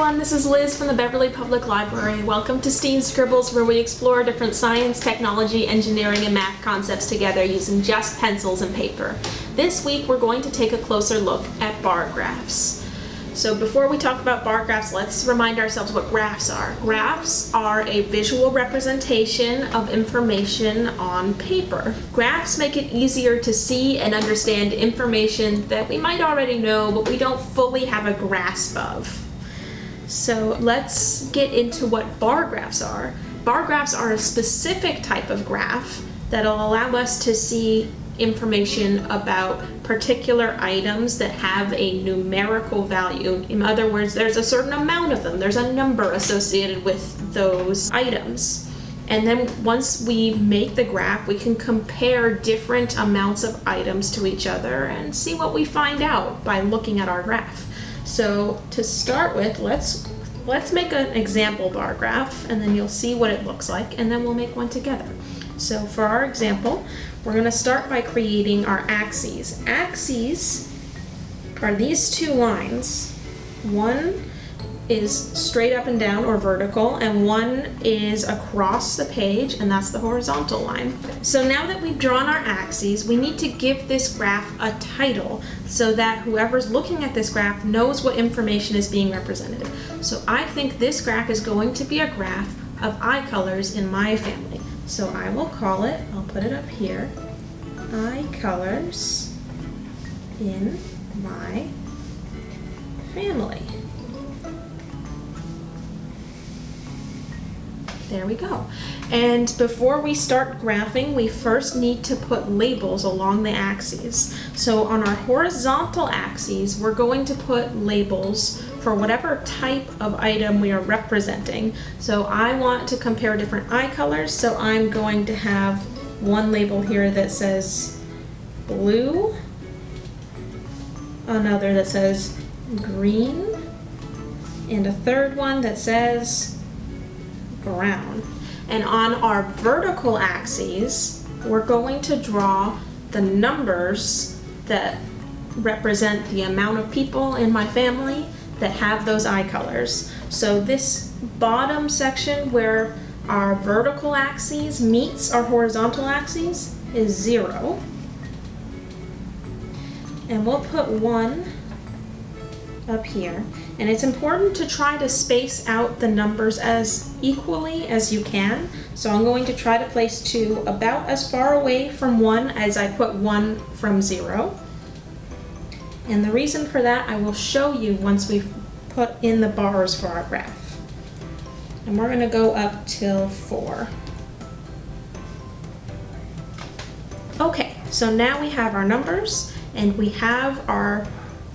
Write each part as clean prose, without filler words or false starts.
everyone, this is Liz from the Beverly Public Library. Welcome to STEAM Scribbles, where we explore different science, technology, engineering, and math concepts together using just pencils and paper. This week we're going to take a closer look at bar graphs. So before we talk about bar graphs, let's remind ourselves what graphs are. Graphs are a visual representation of information on paper. Graphs make it easier to see and understand information that we might already know, but we don't fully have a grasp of. So let's get into what bar graphs are. Bar graphs are a specific type of graph that'll allow us to see information about particular items that have a numerical value. In other words, there's a certain amount of them. There's a number associated with those items. And then once we make the graph, we can compare different amounts of items to each other and see what we find out by looking at our graph. So to start with, let's make an example bar graph, and then you'll see what it looks like, and then we'll make one together. So for our example, we're going to start by creating our axes. Axes are these two lines. One is straight up and down or vertical, and one is across the page, and that's the horizontal line. So now that we've drawn our axes, we need to give this graph a title so that whoever's looking at this graph knows what information is being represented. So I think this graph is going to be a graph of eye colors in my family. So I will call it, I'll put it up here, eye colors in my family. There we go. And before we start graphing, we first need to put labels along the axes. So on our horizontal axes, we're going to put labels for whatever type of item we are representing. So I want to compare different eye colors, so I'm going to have one label here that says blue, another that says green, and a third one that says brown. And on our vertical axes, we're going to draw the numbers that represent the amount of people in my family that have those eye colors. So this bottom section where our vertical axis meets our horizontal axes is 0. And we'll put 1 up here. And it's important to try to space out the numbers as equally as you can. So I'm going to try to place 2 about as far away from 1 as I put 1 from 0. And the reason for that I will show you once we've put in the bars for our graph. And we're going to go up till 4. Okay, so now we have our numbers and we have our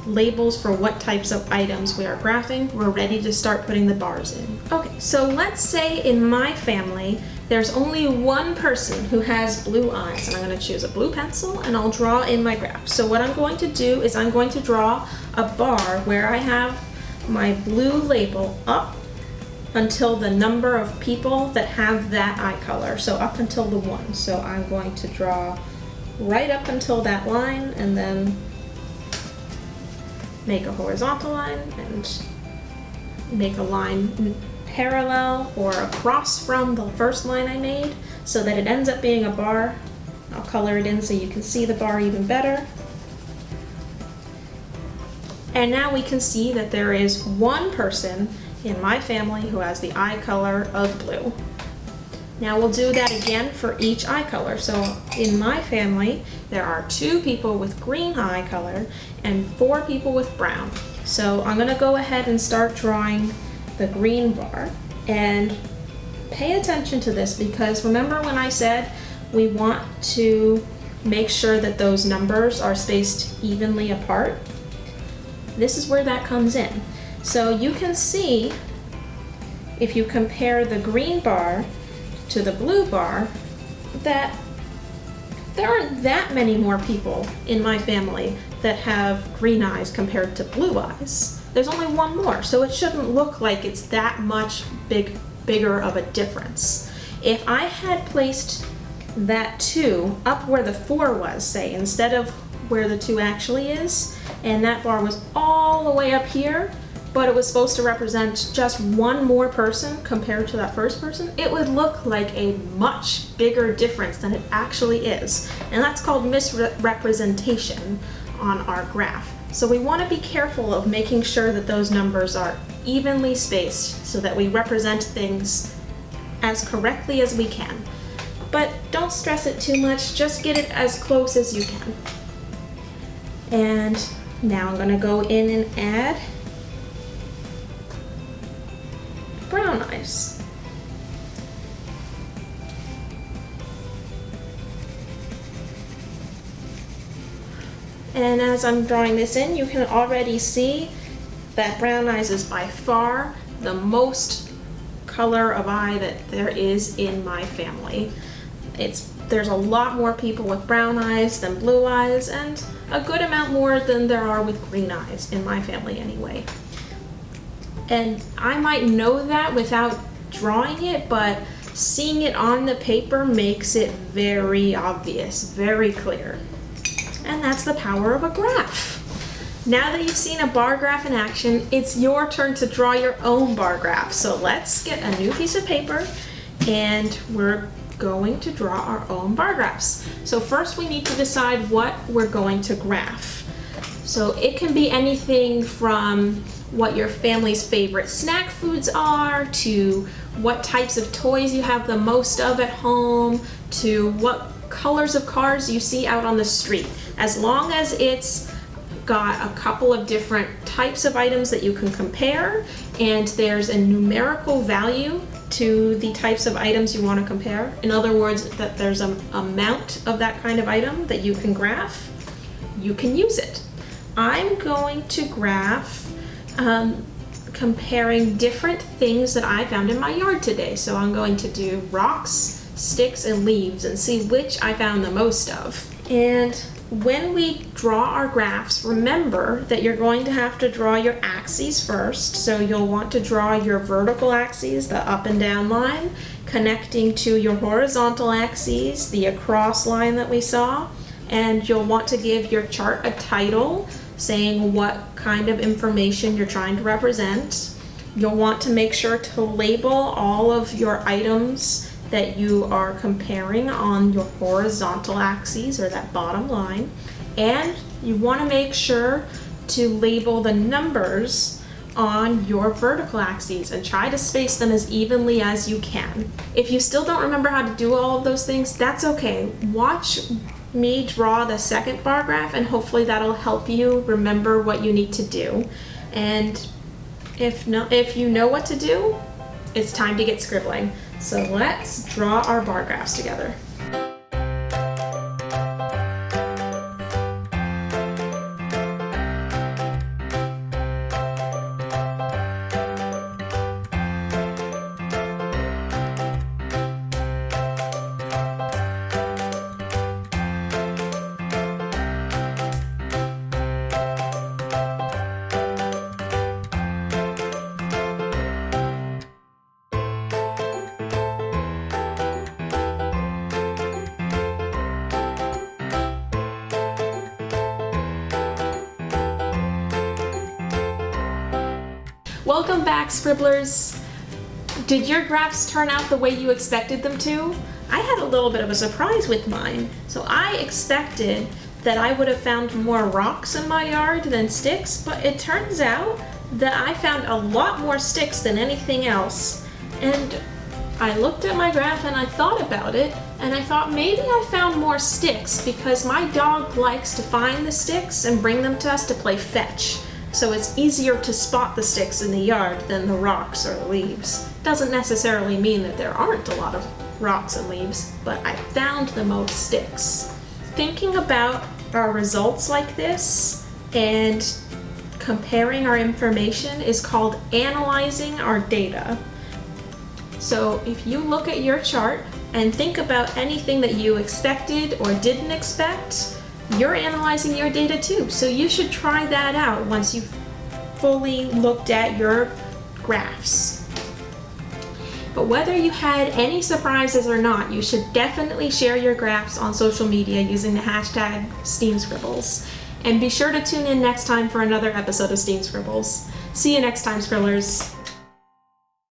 labels for what types of items we are graphing. We're ready to start putting the bars in. Okay, so let's say in my family there's only one person who has blue eyes, and I'm going to choose a blue pencil and I'll draw in my graph. So what I'm going to do is I'm going to draw a bar where I have my blue label up until the number of people that have that eye color, so up until the 1. So I'm going to draw right up until that line and then make a horizontal line and make a line parallel or across from the first line I made so that it ends up being a bar. I'll color it in so you can see the bar even better. And now we can see that there is one person in my family who has the eye color of blue. Now we'll do that again for each eye color. So in my family, there are 2 people with green eye color and 4 people with brown. So I'm going to go ahead and start drawing the green bar. And pay attention to this, because remember when I said we want to make sure that those numbers are spaced evenly apart? This is where that comes in. So you can see if you compare the green bar to the blue bar that there aren't that many more people in my family that have green eyes compared to blue eyes. There's only one more, so it shouldn't look like it's that much bigger of a difference. If I had placed that 2 up where the 4 was, say, instead of where the 2 actually is, and that bar was all the way up here, but it was supposed to represent just one more person compared to that first person, it would look like a much bigger difference than it actually is. And that's called misrepresentation on our graph. So we want to be careful of making sure that those numbers are evenly spaced so that we represent things as correctly as we can. But don't stress it too much, just get it as close as you can. And now I'm going to go in and add brown eyes. And as I'm drawing this in, you can already see that brown eyes is by far the most color of eye that there is in my family. There's a lot more people with brown eyes than blue eyes, and a good amount more than there are with green eyes, in my family anyway. And I might know that without drawing it, but seeing it on the paper makes it very obvious, very clear. And that's the power of a graph. Now that you've seen a bar graph in action, it's your turn to draw your own bar graph. So let's get a new piece of paper and we're going to draw our own bar graphs. So first we need to decide what we're going to graph. So it can be anything from what your family's favorite snack foods are, to what types of toys you have the most of at home, to what colors of cars you see out on the street. As long as it's got a couple of different types of items that you can compare, and there's a numerical value to the types of items you want to compare. In other words, that there's an amount of that kind of item that you can graph, you can use it. I'm going to graph comparing different things that I found in my yard today. So I'm going to do rocks, sticks, and leaves and see which I found the most of. And when we draw our graphs, remember that you're going to have to draw your axes first. So you'll want to draw your vertical axes, the up and down line, connecting to your horizontal axes, the across line that we saw. And you'll want to give your chart a title saying what kind of information you're trying to represent. You'll want to make sure to label all of your items that you are comparing on your horizontal axes, or that bottom line, and you want to make sure to label the numbers on your vertical axes and try to space them as evenly as you can. If you still don't remember how to do all of those things, that's okay. Watch me draw the second bar graph and hopefully that'll help you remember what you need to do. And if you know what to do, it's time to get scribbling. So let's draw our bar graphs together. Welcome back, Scribblers. Did your graphs turn out the way you expected them to? I had a little bit of a surprise with mine. So I expected that I would have found more rocks in my yard than sticks, but it turns out that I found a lot more sticks than anything else. And I looked at my graph and I thought about it, and I thought maybe I found more sticks because my dog likes to find the sticks and bring them to us to play fetch. So it's easier to spot the sticks in the yard than the rocks or the leaves. Doesn't necessarily mean that there aren't a lot of rocks and leaves, but I found the most sticks. Thinking about our results like this and comparing our information is called analyzing our data. So if you look at your chart and think about anything that you expected or didn't expect, you're analyzing your data too. So you should try that out once you've fully looked at your graphs. But whether you had any surprises or not, you should definitely share your graphs on social media using the hashtag STEAMScribbles. And be sure to tune in next time for another episode of Steam Scribbles. See you next time, Scribblers.